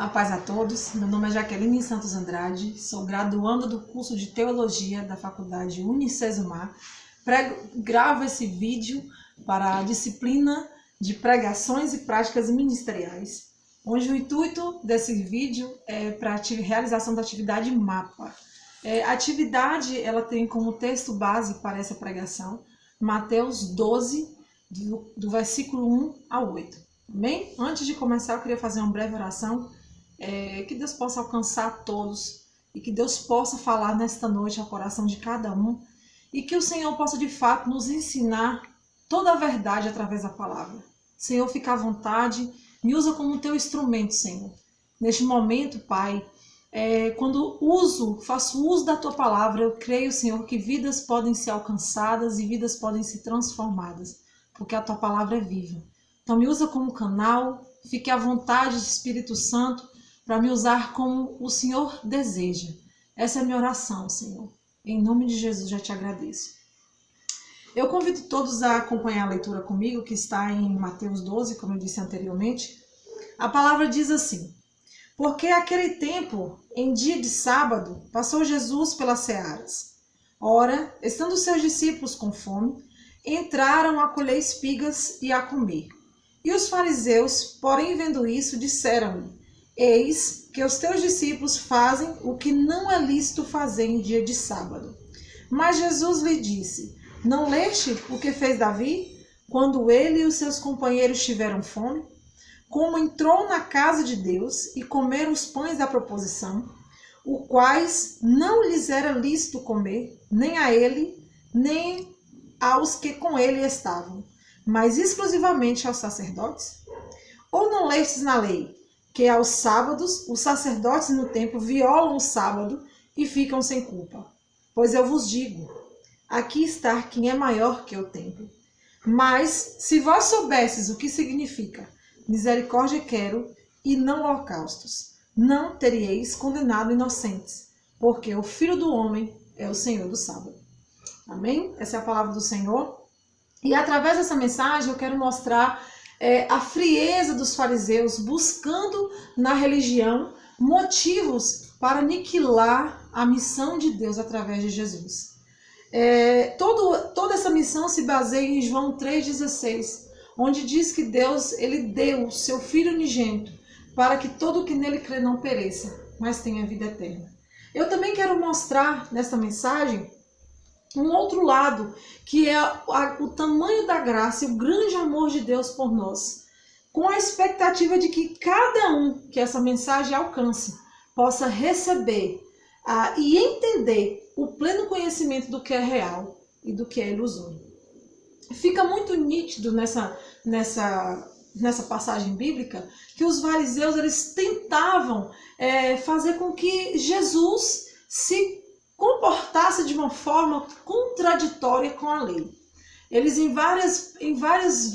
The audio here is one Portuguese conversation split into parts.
A paz a todos, meu nome é Jaqueline Santos Andrade, sou graduanda do curso de Teologia da Faculdade Unicesumar. Gravo esse vídeo para a disciplina de Pregações e Práticas Ministeriais, onde o intuito desse vídeo é para a realização da atividade MAPA. A atividade ela tem como texto base para essa pregação Mateus 12, do versículo 1 ao 8. Amém? Antes de começar, eu queria fazer uma breve oração. Que Deus possa alcançar todos e que Deus possa falar nesta noite ao coração de cada um e que o Senhor possa de fato nos ensinar toda a verdade através da palavra. Senhor, fica à vontade, me usa como teu instrumento, Senhor. Neste momento, Pai, quando faço uso da tua palavra, eu creio, Senhor, que vidas podem ser alcançadas e vidas podem ser transformadas, porque a tua palavra é viva. Então me usa como canal, fique à vontade, Espírito Santo, para me usar como o Senhor deseja. Essa é a minha oração, Senhor. Em nome de Jesus, já te agradeço. Eu convido todos a acompanhar a leitura comigo, que está em Mateus 12, como eu disse anteriormente. A palavra diz assim: porque aquele tempo, em dia de sábado, passou Jesus pelas searas. Ora, estando seus discípulos com fome, entraram a colher espigas e a comer. E os fariseus, porém vendo isso, disseram-lhe: eis que os teus discípulos fazem o que não é lícito fazer em dia de sábado. Mas Jesus lhe disse: não leste o que fez Davi, quando ele e os seus companheiros tiveram fome? Como entrou na casa de Deus e comeram os pães da proposição, os quais não lhes era lícito comer, nem a ele, nem aos que com ele estavam, mas exclusivamente aos sacerdotes? Ou não lestes na lei que aos sábados os sacerdotes no templo violam o sábado e ficam sem culpa? Pois eu vos digo, aqui está quem é maior que o templo. Mas se vós soubesses o que significa misericórdia quero e não holocaustos, não teríeis condenado inocentes, porque o Filho do Homem é o Senhor do sábado. Amém? Essa é a palavra do Senhor. E através dessa mensagem eu quero mostrar a frieza dos fariseus, buscando na religião motivos para aniquilar a missão de Deus através de Jesus. Toda essa missão se baseia em João 3,16, onde diz que Deus ele deu o seu Filho unigênito para que todo o que nele crê não pereça, mas tenha vida eterna. Eu também quero mostrar nessa mensagem um outro lado, que é o tamanho da graça e o grande amor de Deus por nós, com a expectativa de que cada um que essa mensagem alcance possa receber e entender o pleno conhecimento do que é real e do que é ilusório. Fica muito nítido nessa passagem bíblica que os fariseus eles tentavam fazer com que Jesus se comportasse de uma forma contraditória com a lei. Eles diversas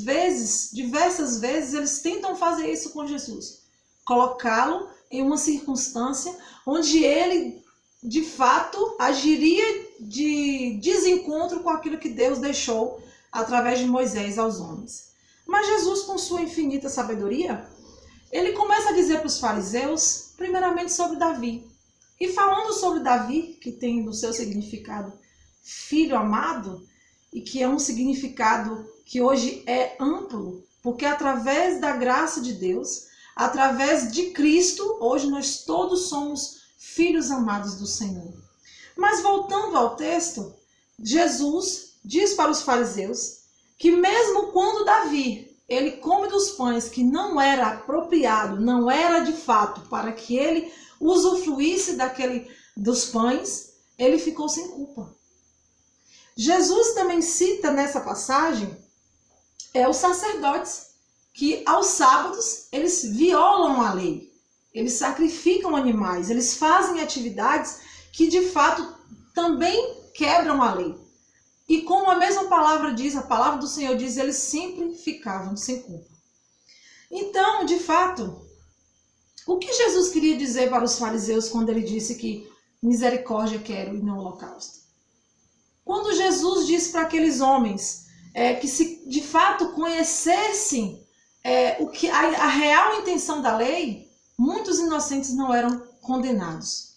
vezes, eles tentam fazer isso com Jesus. Colocá-lo em uma circunstância onde ele, de fato, agiria de desencontro com aquilo que Deus deixou através de Moisés aos homens. Mas Jesus, com sua infinita sabedoria, ele começa a dizer para os fariseus, primeiramente sobre Davi. E falando sobre Davi, que tem no seu significado filho amado, e que é um significado que hoje é amplo, porque através da graça de Deus, através de Cristo, hoje nós todos somos filhos amados do Senhor. Mas voltando ao texto, Jesus diz para os fariseus que mesmo quando Davi ele come dos pães que não era apropriado, não era de fato para que ele usufruísse dos pães, ele ficou sem culpa. Jesus também cita nessa passagem os sacerdotes, que aos sábados eles violam a lei, eles sacrificam animais, eles fazem atividades que de fato também quebram a lei. E como a mesma palavra diz, a palavra do Senhor diz, eles sempre ficavam sem culpa. Então, de fato, o que Jesus queria dizer para os fariseus quando ele disse que misericórdia quero e não holocausto? Quando Jesus disse para aqueles homens que se de fato conhecessem a real intenção da lei, muitos inocentes não eram condenados.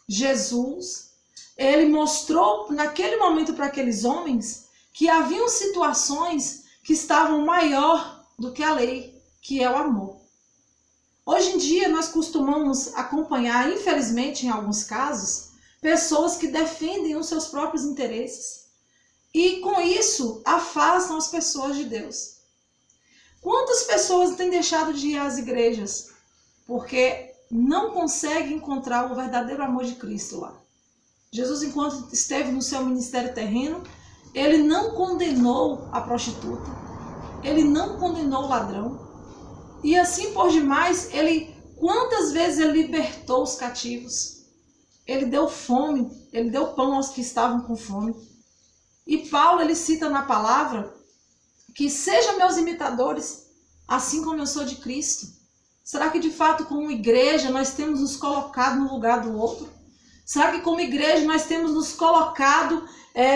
Jesus, ele mostrou naquele momento para aqueles homens que haviam situações que estavam maior do que a lei, que é o amor. Hoje em dia nós costumamos acompanhar, infelizmente em alguns casos, pessoas que defendem os seus próprios interesses e com isso afastam as pessoas de Deus. Quantas pessoas têm deixado de ir às igrejas porque não conseguem encontrar o verdadeiro amor de Cristo lá? Jesus, enquanto esteve no seu ministério terreno, ele não condenou a prostituta, ele não condenou o ladrão, e assim por demais, quantas vezes ele libertou os cativos, ele deu fome, ele deu pão aos que estavam com fome. E Paulo, ele cita na palavra que sejam meus imitadores, assim como eu sou de Cristo. Será que de fato, como igreja, nós temos nos colocado no lugar do outro? Será que como igreja nós temos nos colocado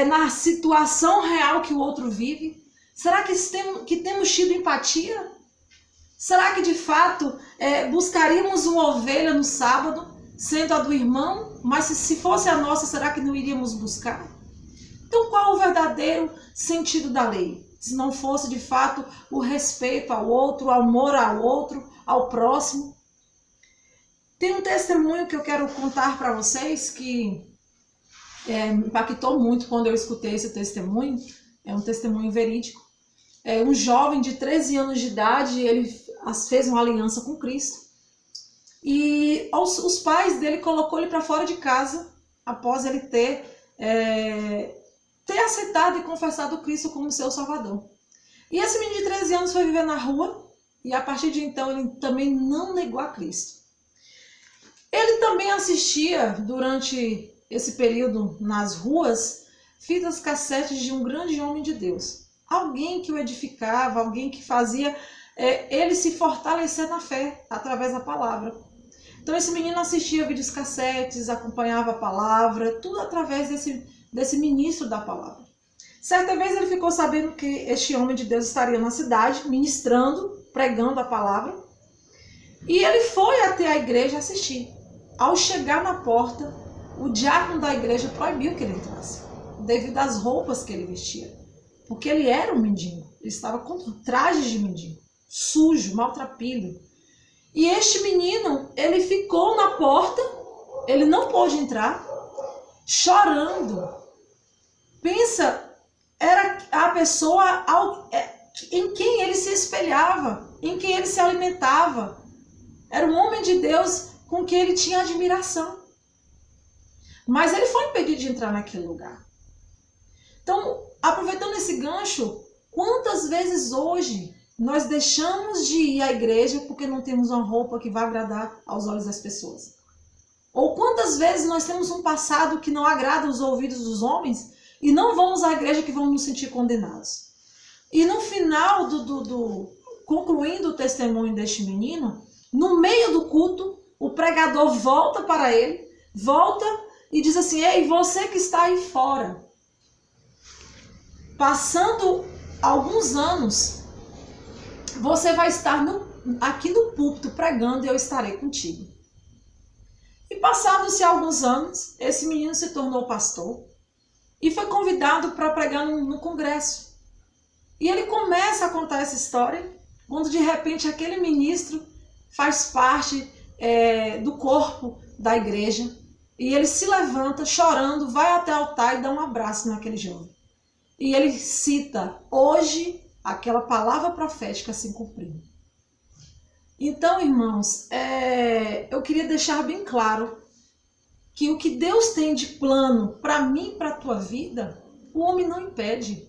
na situação real que o outro vive? Será que temos tido empatia? Será que de fato buscaríamos uma ovelha no sábado, sendo a do irmão, mas se fosse a nossa, será que não iríamos buscar? Então qual o verdadeiro sentido da lei? Se não fosse de fato o respeito ao outro, o amor ao outro, ao próximo. Tem um testemunho que eu quero contar para vocês que me impactou muito quando eu escutei esse testemunho. É um testemunho verídico. Um jovem de 13 anos de idade, ele fez uma aliança com Cristo. E os pais dele colocou ele para fora de casa após ele ter aceitado e confessado Cristo como seu Salvador. E esse menino de 13 anos foi viver na rua e a partir de então ele também não negou a Cristo. Ele também assistia durante esse período nas ruas fitas cassetes de um grande homem de Deus. Alguém que o edificava, alguém que fazia ele se fortalecer na fé através da palavra. Então esse menino assistia vídeos cassetes, acompanhava a palavra, tudo através desse ministro da palavra. Certa vez ele ficou sabendo que este homem de Deus estaria na cidade, ministrando, pregando a palavra, e ele foi até a igreja assistir. Ao chegar na porta, o diácono da igreja proibiu que ele entrasse, devido às roupas que ele vestia, porque ele era um mendigo, ele estava com trajes de mendigo, sujo, maltrapilho. E este menino, ele ficou na porta, ele não pôde entrar, chorando. Pensa, era a pessoa em quem ele se espelhava, em quem ele se alimentava. Era um homem de Deus com quem ele tinha admiração. Mas ele foi impedido de entrar naquele lugar. Então, aproveitando esse gancho, quantas vezes hoje nós deixamos de ir à igreja porque não temos uma roupa que vai agradar aos olhos das pessoas? Ou quantas vezes nós temos um passado que não agrada os ouvidos dos homens e não vamos à igreja que vamos nos sentir condenados? E no final, concluindo o testemunho deste menino, no meio do culto, o pregador volta para ele, volta e diz assim: ei, você que está aí fora, passando alguns anos, você vai estar aqui no púlpito pregando e eu estarei contigo. E passados-se alguns anos, esse menino se tornou pastor e foi convidado para pregar no congresso. E ele começa a contar essa história, quando de repente aquele ministro faz parte do corpo da igreja, e ele se levanta chorando, vai até o altar e dá um abraço naquele jovem. E ele cita: hoje aquela palavra profética se cumpriu. Então, irmãos, eu queria deixar bem claro que o que Deus tem de plano para mim e para a tua vida, o homem não impede.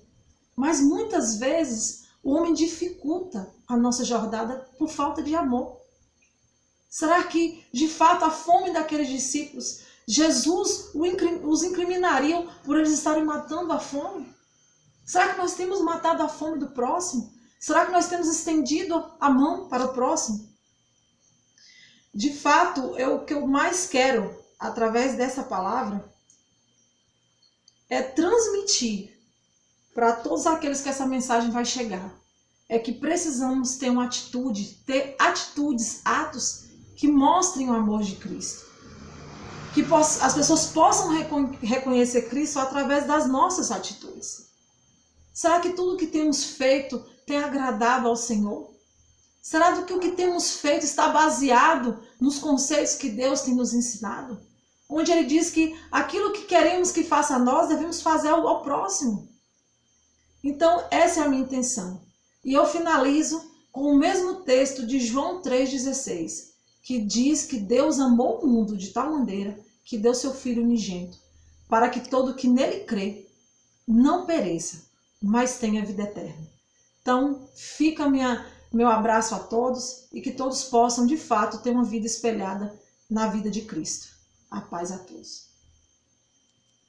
Mas muitas vezes o homem dificulta a nossa jornada por falta de amor. Será que, de fato, a fome daqueles discípulos, Jesus os incriminariam por eles estarem matando a fome? Será que nós temos matado a fome do próximo? Será que nós temos estendido a mão para o próximo? De fato, o que eu mais quero, através dessa palavra, é transmitir para todos aqueles que essa mensagem vai chegar. É que precisamos ter uma atitude, ter atitudes, atos que mostrem o amor de Cristo. Que as pessoas possam reconhecer Cristo através das nossas atitudes. Será que tudo que temos feito tem agradado ao Senhor? Será que o que temos feito está baseado nos conceitos que Deus tem nos ensinado? Onde Ele diz que aquilo que queremos que faça a nós, devemos fazer ao próximo. Então, essa é a minha intenção. E eu finalizo com o mesmo texto de João 3,16, que diz que Deus amou o mundo de tal maneira que deu seu Filho unigênito, para que todo que nele crê não pereça, mas tenha vida eterna. Então, fica meu abraço a todos e que todos possam, de fato, ter uma vida espelhada na vida de Cristo. A paz a todos.